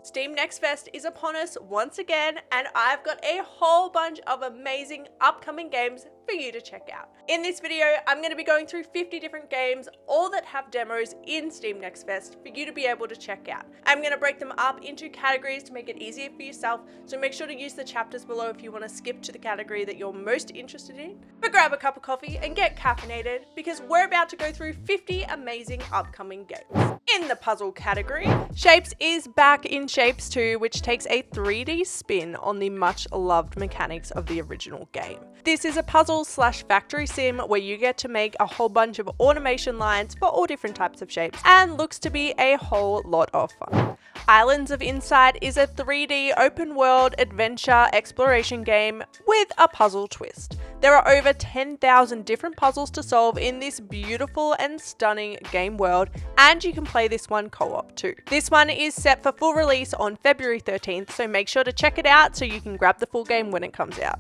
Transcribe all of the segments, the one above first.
Steam Next Fest is upon us once again, and I've got a whole bunch of amazing upcoming games for you to check out. In this video, I'm going to be going through 50 different games, all that have demos in Steam Next Fest for you to be able to check out. I'm going to break them up into categories to make it easier for yourself, so make sure to use the chapters below if you want to skip to the category that you're most interested in. But grab a cup of coffee and get caffeinated, because we're about to go through 50 amazing upcoming games. In the puzzle category, Shapes is back in Shapes 2, which takes a 3D spin on the much loved mechanics of the original game. This is a puzzle/factory sim where you get to make a whole bunch of automation lines for all different types of shapes, and looks to be a whole lot of fun. Islands of Insight is a 3D open world adventure exploration game with a puzzle twist. There are over 10,000 different puzzles to solve in this beautiful and stunning game world, and you can play this one co-op too. This one is set for full release on February 13th, so make sure to check it out so you can grab the full game when it comes out.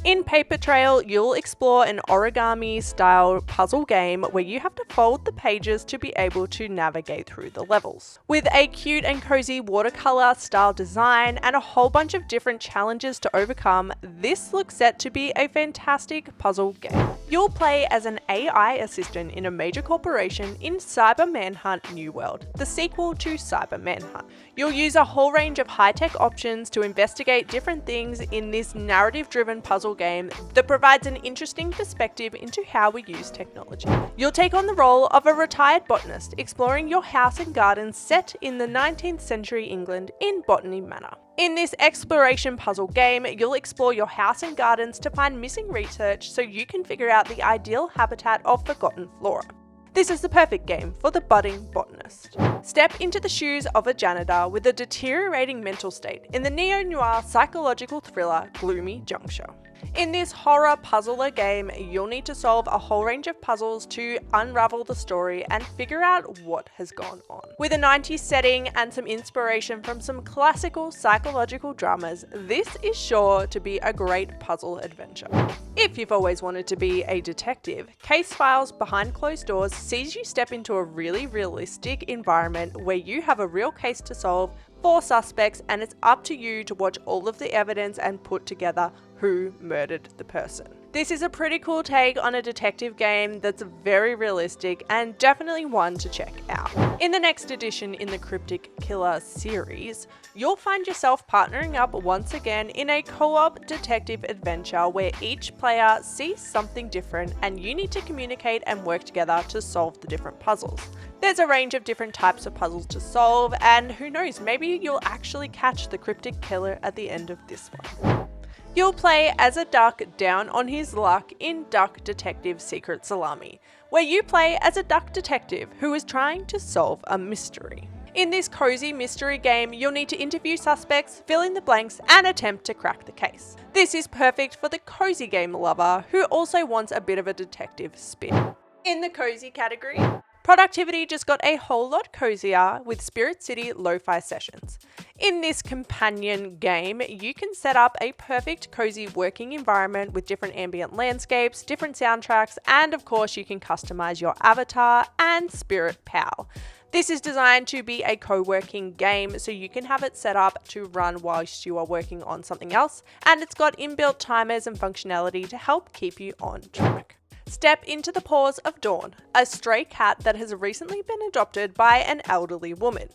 In Paper Trail, you'll explore an origami style puzzle game where you have to fold the pages to be able to navigate through the levels. With a cute and cozy watercolor style design and a whole bunch of different challenges to overcome, this looks set to be a fantastic puzzle game. You'll play as an AI assistant in a major corporation in Cyber Manhunt New World, the sequel to Cyber Manhunt. You'll use a whole range of high-tech options to investigate different things in this narrative-driven puzzle game that provides an interesting perspective into how we use technology. You'll take on the role of a retired botanist, exploring your house and garden set in the 19th century England in Botany Manor. In this exploration puzzle game, you'll explore your house and gardens to find missing research so you can figure out the ideal habitat of forgotten flora. This is the perfect game for the budding botanist. Step into the shoes of a janitor with a deteriorating mental state in the neo-noir psychological thriller Gloomy Juncture. In this horror puzzler game, you'll need to solve a whole range of puzzles to unravel the story and figure out what has gone on. With a 90s setting and some inspiration from some classical psychological dramas, this is sure to be a great puzzle adventure. If you've always wanted to be a detective, Case Files Behind Closed Doors sees you step into a really realistic environment where you have a real case to solve, 4 suspects, and it's up to you to watch all of the evidence and put together who murdered the person. This is a pretty cool take on a detective game that's very realistic and definitely one to check out. In the next edition in the Cryptic Killer series, you'll find yourself partnering up once again in a co-op detective adventure where each player sees something different and you need to communicate and work together to solve the different puzzles. There's a range of different types of puzzles to solve, and who knows, maybe you'll actually catch the Cryptic Killer at the end of this one. You'll play as a duck down on his luck in Duck Detective Secret Salami, where you play as a duck detective who is trying to solve a mystery. In this cozy mystery game, you'll need to interview suspects, fill in the blanks, and attempt to crack the case. This is perfect for the cozy game lover who also wants a bit of a detective spin. In the cozy category, Productivity just got a whole lot cozier with Spirit City Lo-Fi Sessions. In this companion game, you can set up a perfect cozy working environment with different ambient landscapes, different soundtracks, and of course you can customize your avatar and Spirit Pal. This is designed to be a co-working game, so you can have it set up to run whilst you are working on something else, and it's got inbuilt timers and functionality to help keep you on track. Step into the paws of Dawn, a stray cat that has recently been adopted by an elderly woman.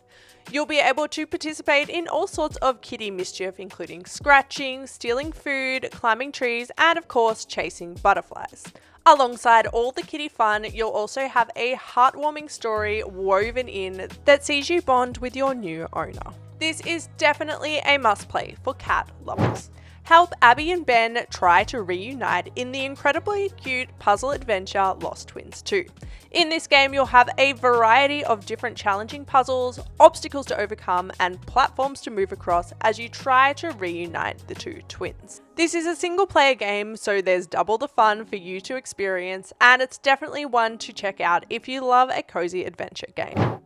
You'll be able to participate in all sorts of kitty mischief, including scratching, stealing food, climbing trees, and of course chasing butterflies. Alongside all the kitty fun, you'll also have a heartwarming story woven in that sees you bond with your new owner. This is definitely a must-play for cat lovers. Help Abby and Ben try to reunite in the incredibly cute puzzle adventure Lost Twins 2. In this game, you'll have a variety of different challenging puzzles, obstacles to overcome, and platforms to move across as you try to reunite the two twins. This is a single player game, so there's double the fun for you to experience, and it's definitely one to check out if you love a cozy adventure game.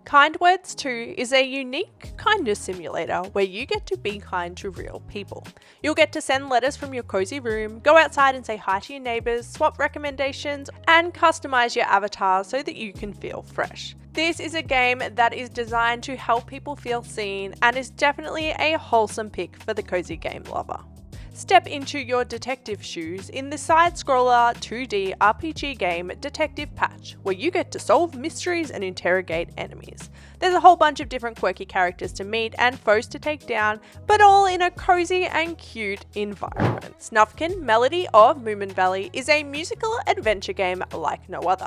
Kind Words 2 is a unique kindness simulator where you get to be kind to real people. You'll get to send letters from your cozy room, go outside and say hi to your neighbours, swap recommendations, and customise your avatar so that you can feel fresh. This is a game that is designed to help people feel seen and is definitely a wholesome pick for the cozy game lover. Step into your detective shoes in the side-scroller 2D RPG game Detective Patch, where you get to solve mysteries and interrogate enemies. There's a whole bunch of different quirky characters to meet and foes to take down, but all in a cozy and cute environment. Snufkin Melody of Moomin Valley is a musical adventure game like no other.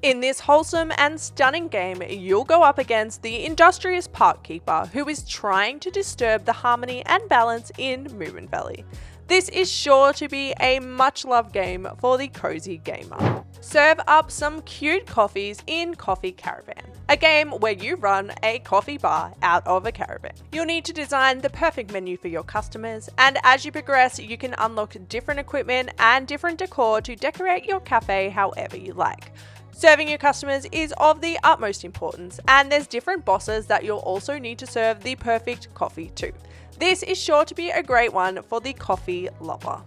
In this wholesome and stunning game, you'll go up against the industrious parkkeeper who is trying to disturb the harmony and balance in Moomin Valley. This is sure to be a much-loved game for the cozy gamer. Serve up some cute coffees in Coffee Caravan, a game where you run a coffee bar out of a caravan. You'll need to design the perfect menu for your customers, and as you progress, you can unlock different equipment and different decor to decorate your cafe however you like. Serving your customers is of the utmost importance, and there's different bosses that you'll also need to serve the perfect coffee to. This is sure to be a great one for the coffee lover.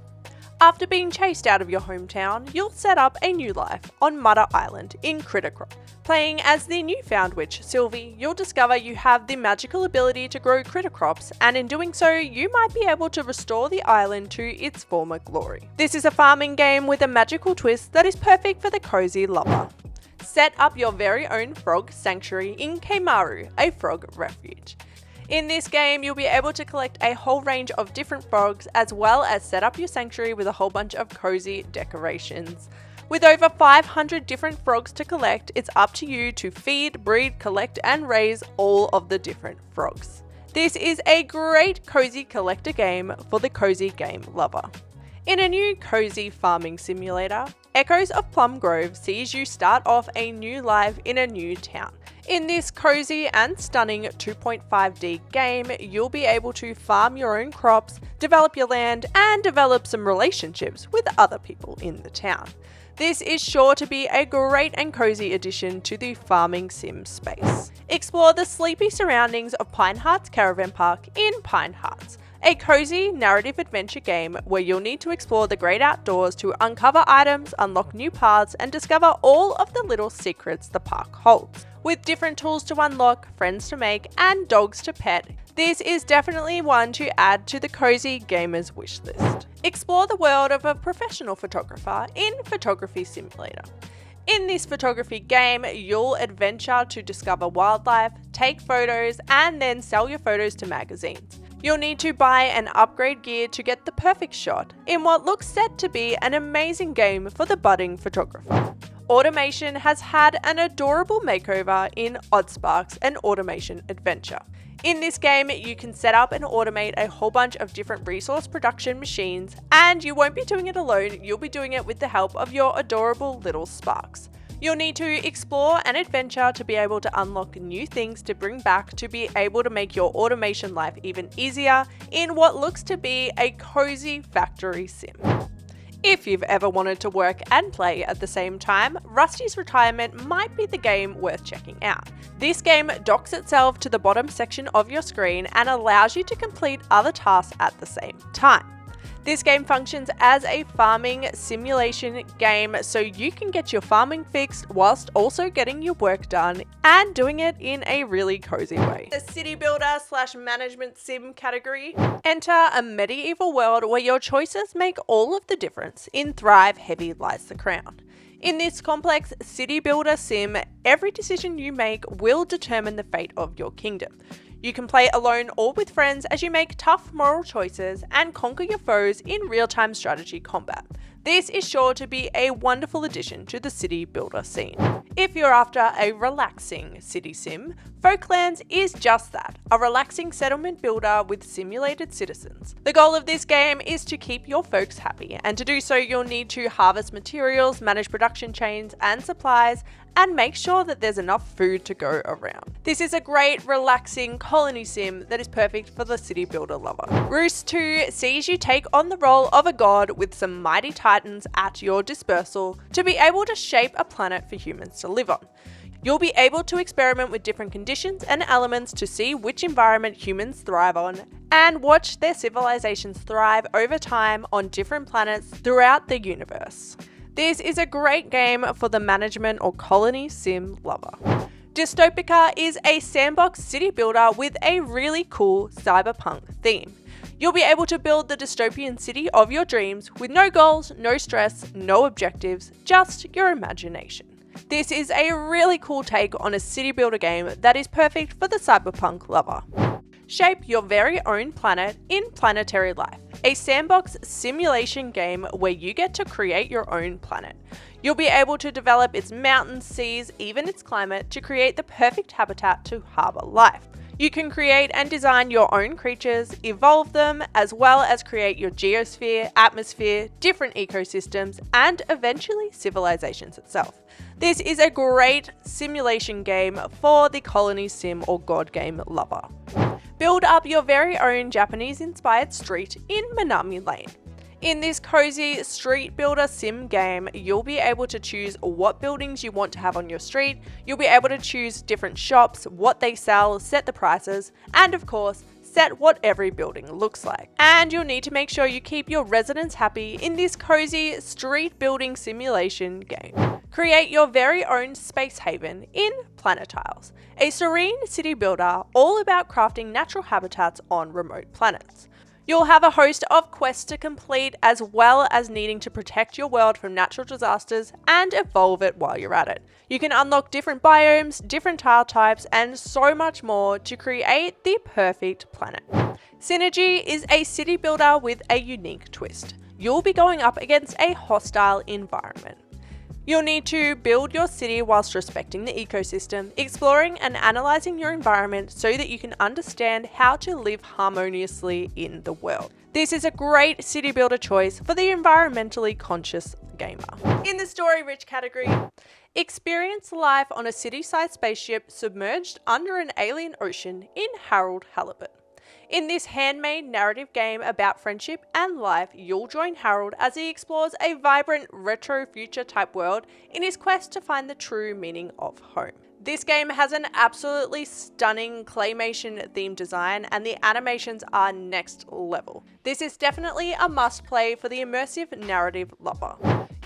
After being chased out of your hometown, you'll set up a new life on Mutter Island in Crittercrop. Playing as the newfound witch Sylvie, you'll discover you have the magical ability to grow critter crops, and in doing so, you might be able to restore the island to its former glory. This is a farming game with a magical twist that is perfect for the cozy lover. Set up your very own frog sanctuary in Keimaru, a frog refuge. In this game, you'll be able to collect a whole range of different frogs, as well as set up your sanctuary with a whole bunch of cozy decorations. With over 500 different frogs to collect, it's up to you to feed, breed, collect, and raise all of the different frogs. This is a great cozy collector game for the cozy game lover. In a new cozy farming simulator, Echoes of Plum Grove sees you start off a new life in a new town. In this cozy and stunning 2.5D game, you'll be able to farm your own crops, develop your land, and develop some relationships with other people in the town. This is sure to be a great and cozy addition to the farming sim space. Explore the sleepy surroundings of Pine Hearts Caravan Park in Pine Hearts, a cozy narrative adventure game where you'll need to explore the great outdoors to uncover items, unlock new paths, and discover all of the little secrets the park holds. With different tools to unlock, friends to make, and dogs to pet, this is definitely one to add to the cozy gamer's wish list. Explore the world of a professional photographer in Photography Simulator. In this photography game, you'll adventure to discover wildlife, take photos, and then sell your photos to magazines. You'll need to buy and upgrade gear to get the perfect shot in what looks set to be an amazing game for the budding photographer. Automation has had an adorable makeover in Oddsparks, an automation adventure. In this game, you can set up and automate a whole bunch of different resource production machines, and you won't be doing it alone, you'll be doing it with the help of your adorable little Sparks. You'll need to explore and adventure to be able to unlock new things to bring back to be able to make your automation life even easier in what looks to be a cozy factory sim. If you've ever wanted to work and play at the same time, Rusty's Retirement might be the game worth checking out. This game docks itself to the bottom section of your screen and allows you to complete other tasks at the same time. This game functions as a farming simulation game, so you can get your farming fixed whilst also getting your work done and doing it in a really cozy way. The city builder / management sim category. Enter a medieval world where your choices make all of the difference. In Thrive, heavy lies the crown. In this complex city builder sim, every decision you make will determine the fate of your kingdom. You can play alone or with friends as you make tough moral choices and conquer your foes in real-time strategy combat. This is sure to be a wonderful addition to the city builder scene. If you're after a relaxing city sim, Folklands is just that, a relaxing settlement builder with simulated citizens. The goal of this game is to keep your folks happy, and to do so you'll need to harvest materials, manage production chains and supplies, and make sure that there's enough food to go around. This is a great, relaxing colony sim that is perfect for the city builder lover. Roost 2 sees you take on the role of a god with some mighty titans at your dispersal to be able to shape a planet for humans to live on. You'll be able to experiment with different conditions and elements to see which environment humans thrive on and watch their civilizations thrive over time on different planets throughout the universe. This is a great game for the management or colony sim lover. Dystopica is a sandbox city builder with a really cool cyberpunk theme. You'll be able to build the dystopian city of your dreams with no goals, no stress, no objectives, just your imagination. This is a really cool take on a city builder game that is perfect for the cyberpunk lover. Shape your very own planet in Planetary Life, a sandbox simulation game where you get to create your own planet. You'll be able to develop its mountains, seas, even its climate to create the perfect habitat to harbour life. You can create and design your own creatures, evolve them, as well as create your geosphere, atmosphere, different ecosystems, and eventually civilizations itself. This is a great simulation game for the colony sim or god game lover. Build up your very own Japanese-inspired street in Minami Lane. In this cozy street builder sim game, you'll be able to choose what buildings you want to have on your street, you'll be able to choose different shops, what they sell, set the prices, and of course, set what every building looks like. And you'll need to make sure you keep your residents happy in this cozy street building simulation game. Create your very own space haven in Planetiles, a serene city builder all about crafting natural habitats on remote planets. You'll have a host of quests to complete as well as needing to protect your world from natural disasters and evolve it while you're at it. You can unlock different biomes, different tile types, and so much more to create the perfect planet. Synergy is a city builder with a unique twist. You'll be going up against a hostile environment. You'll need to build your city whilst respecting the ecosystem, exploring and analysing your environment so that you can understand how to live harmoniously in the world. This is a great city builder choice for the environmentally conscious gamer. In the story-rich category, experience life on a city-sized spaceship submerged under an alien ocean in Harold Halibut. In this handmade narrative game about friendship and life, you'll join Harold as he explores a vibrant retro future type world in his quest to find the true meaning of home. This game has an absolutely stunning claymation themed design and the animations are next level. This is definitely a must play for the immersive narrative lover.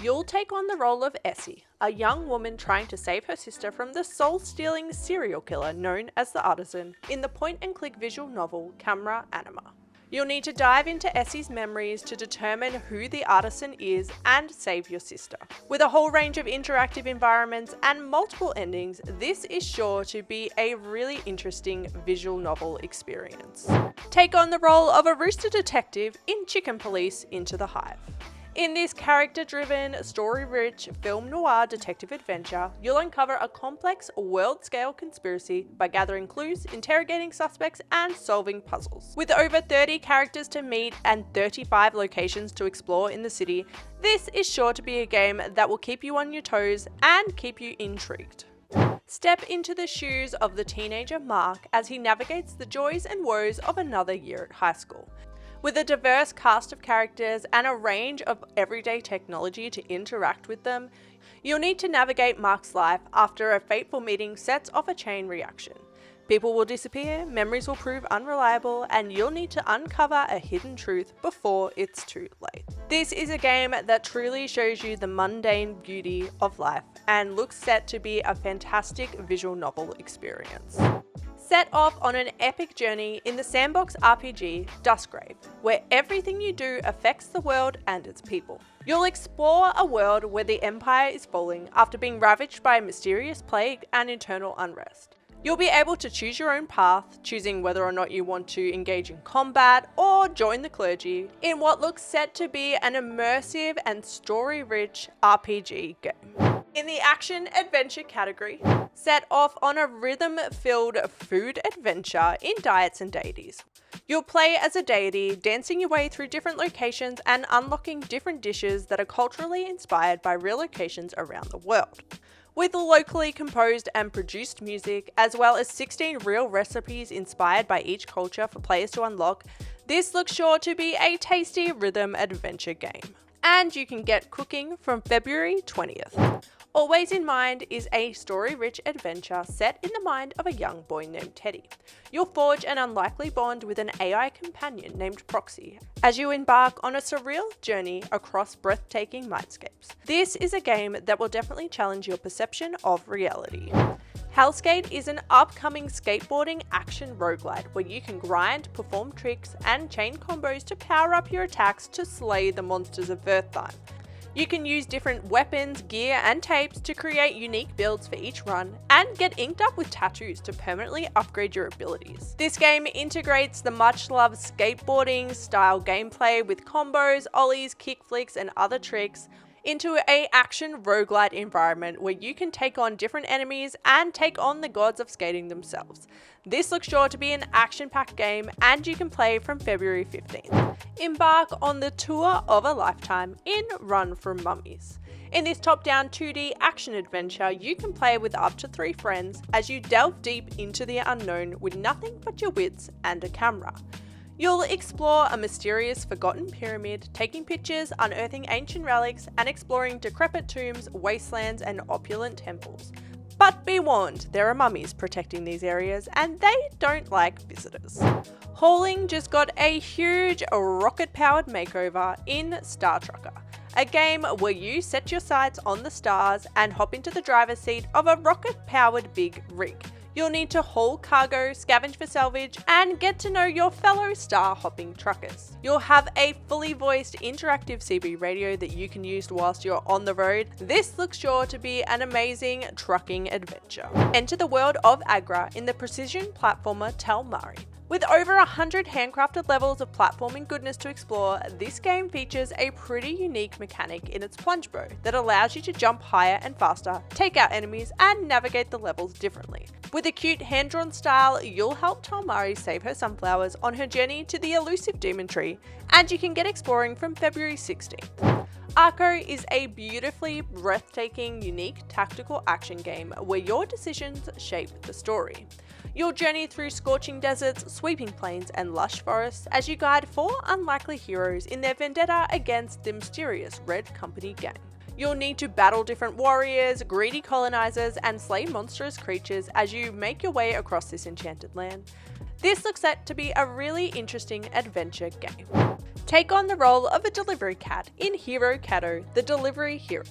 You'll take on the role of Essie, a young woman trying to save her sister from the soul-stealing serial killer known as the Artisan in the point-and-click visual novel Camera Anima. You'll need to dive into Essie's memories to determine who the Artisan is and save your sister. With a whole range of interactive environments and multiple endings, this is sure to be a really interesting visual novel experience. Take on the role of a rooster detective in Chicken Police Into the Hive. In this character-driven, story-rich film noir detective adventure, you'll uncover a complex world-scale conspiracy by gathering clues, interrogating suspects, and solving puzzles. With over 30 characters to meet and 35 locations to explore in the city, this is sure to be a game that will keep you on your toes and keep you intrigued. Step into the shoes of the teenager Mark as he navigates the joys and woes of another year at high school. With a diverse cast of characters and a range of everyday technology to interact with them, you'll need to navigate Mark's life after a fateful meeting sets off a chain reaction. People will disappear, memories will prove unreliable, and you'll need to uncover a hidden truth before it's too late. This is a game that truly shows you the mundane beauty of life and looks set to be a fantastic visual novel experience. Set off on an epic journey in the sandbox RPG Duskgrave, where everything you do affects the world and its people. You'll explore a world where the Empire is falling after being ravaged by a mysterious plague and internal unrest. You'll be able to choose your own path, choosing whether or not you want to engage in combat or join the clergy in what looks set to be an immersive and story-rich RPG game. In the action-adventure category, set off on a rhythm-filled food adventure in Diets and Deities. You'll play as a deity, dancing your way through different locations and unlocking different dishes that are culturally inspired by real locations around the world. With locally composed and produced music, as well as 16 real recipes inspired by each culture for players to unlock, this looks sure to be a tasty rhythm adventure game. And you can get cooking from February 20th. Always in Mind is a story-rich adventure set in the mind of a young boy named Teddy. You'll forge an unlikely bond with an AI companion named Proxy as you embark on a surreal journey across breathtaking mindscapes. This is a game that will definitely challenge your perception of reality. Hellskate is an upcoming skateboarding action roguelite where you can grind, perform tricks, and chain combos to power up your attacks to slay the monsters of Earthtime. You can use different weapons, gear, and tapes to create unique builds for each run, and get inked up with tattoos to permanently upgrade your abilities. This game integrates the much-loved skateboarding style gameplay with combos, ollies, kickflips, and other tricks into an action roguelite environment where you can take on different enemies and take on the gods of skating themselves. This looks sure to be an action-packed game, and you can play from February 15th. Embark on the tour of a lifetime in Run from Mummies. In this top-down 2D action adventure, you can play with up to 3 friends as you delve deep into the unknown with nothing but your wits and a camera. You'll explore a mysterious forgotten pyramid, taking pictures, unearthing ancient relics, and exploring decrepit tombs, wastelands, and opulent temples. But be warned, there are mummies protecting these areas, and they don't like visitors. Hauling just got a huge rocket-powered makeover in Star Trucker, a game where you set your sights on the stars and hop into the driver's seat of a rocket-powered big rig. You'll need to haul cargo, scavenge for salvage, and get to know your fellow star-hopping truckers. You'll have a fully voiced interactive CB radio that you can use whilst you're on the road. This looks sure to be an amazing trucking adventure. Enter the world of Agra in the precision platformer Tel Mari. With over 100 handcrafted levels of platforming goodness to explore, this game features a pretty unique mechanic in its plunge bow that allows you to jump higher and faster, take out enemies, and navigate the levels differently. With a cute hand-drawn style, you'll help Tel Mari save her sunflowers on her journey to the elusive demon tree, and you can get exploring from February 16th. Arco is a beautifully breathtaking, unique tactical action game where your decisions shape the story. You'll journey through scorching deserts, sweeping plains, and lush forests as you guide 4 unlikely heroes in their vendetta against the mysterious Red Company gang. You'll need to battle different warriors, greedy colonizers, and slay monstrous creatures as you make your way across this enchanted land. This looks set to be a really interesting adventure game. Take on the role of a delivery cat in Hero Kato, the Delivery Hero.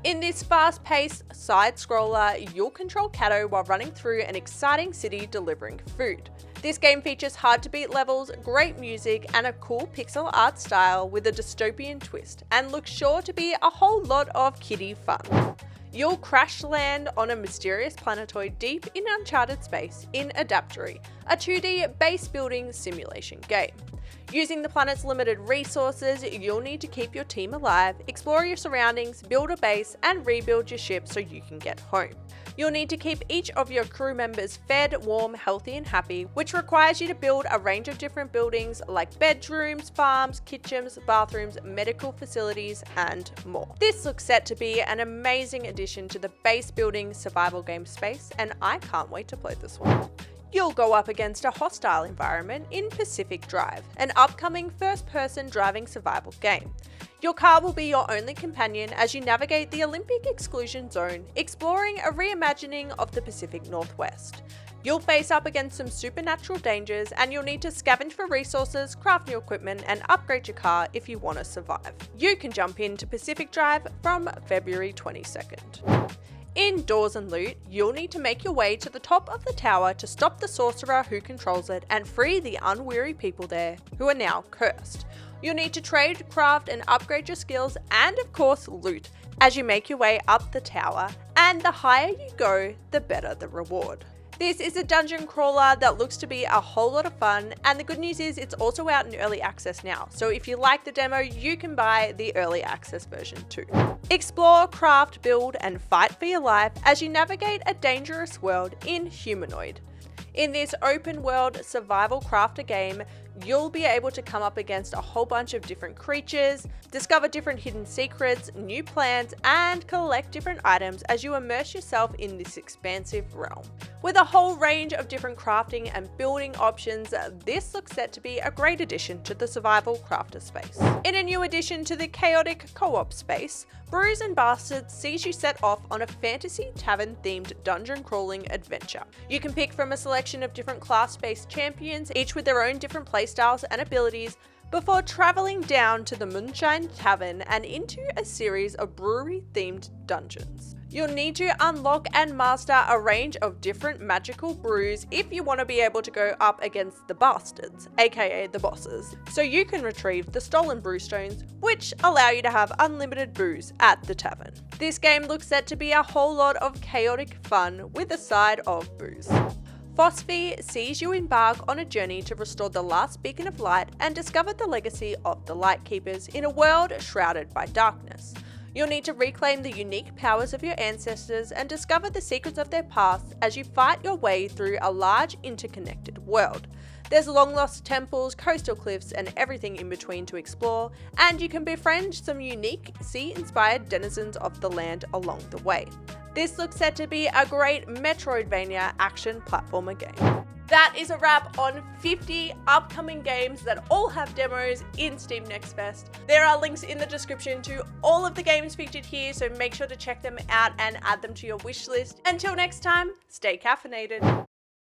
In this fast-paced side-scroller, you'll control Kato while running through an exciting city delivering food. This game features hard-to-beat levels, great music, and a cool pixel art style with a dystopian twist, and looks sure to be a whole lot of kiddie fun. You'll crash land on a mysterious planetoid deep in uncharted space in Adaptory, a 2D base-building simulation game. Using the planet's limited resources, you'll need to keep your team alive, explore your surroundings, build a base, and rebuild your ship so you can get home. You'll need to keep each of your crew members fed, warm, healthy, and happy, which requires you to build a range of different buildings like bedrooms, farms, kitchens, bathrooms, medical facilities, and more. This looks set to be an amazing addition to the base building survival game space, and I can't wait to play this one. You'll go up against a hostile environment in Pacific Drive, an upcoming first-person driving survival game. Your car will be your only companion as you navigate the Olympic exclusion zone, exploring a reimagining of the Pacific Northwest. You'll face up against some supernatural dangers, and you'll need to scavenge for resources, craft new equipment, and upgrade your car if you want to survive. You can jump into Pacific Drive from February 22nd. In Doors and Loot, you'll need to make your way to the top of the tower to stop the sorcerer who controls it and free the unweary people there, who are now cursed. You'll need to trade, craft, and upgrade your skills, and of course loot, as you make your way up the tower, and the higher you go, the better the reward. This is a dungeon crawler that looks to be a whole lot of fun, and the good news is it's also out in early access now, so if you like the demo, you can buy the early access version too. Explore, craft, build, and fight for your life as you navigate a dangerous world in Humanoid. In this open world survival crafter game, you'll be able to come up against a whole bunch of different creatures, discover different hidden secrets, new plants, and collect different items as you immerse yourself in this expansive realm. With a whole range of different crafting and building options, this looks set to be a great addition to the survival crafter space. In a new addition to the chaotic co-op space, Brews and Bastards sees you set off on a fantasy tavern themed dungeon crawling adventure. You can pick from a selection of different class-based champions, each with their own different playstyles and abilities, before traveling down to the Moonshine Tavern and into a series of brewery-themed dungeons. You'll need to unlock and master a range of different magical brews if you want to be able to go up against the Bastards, aka the bosses, so you can retrieve the stolen brewstones, which allow you to have unlimited booze at the tavern. This game looks set to be a whole lot of chaotic fun with a side of booze. Phosphie sees you embark on a journey to restore the last beacon of light and discover the legacy of the Lightkeepers in a world shrouded by darkness. You'll need to reclaim the unique powers of your ancestors and discover the secrets of their past as you fight your way through a large interconnected world. There's long-lost temples, coastal cliffs, and everything in between to explore, and you can befriend some unique sea-inspired denizens of the land along the way. This looks set to be a great Metroidvania action platformer game. That is a wrap on 50 upcoming games that all have demos in Steam Next Fest. There are links in the description to all of the games featured here, so make sure to check them out and add them to your wish list. Until next time, stay caffeinated.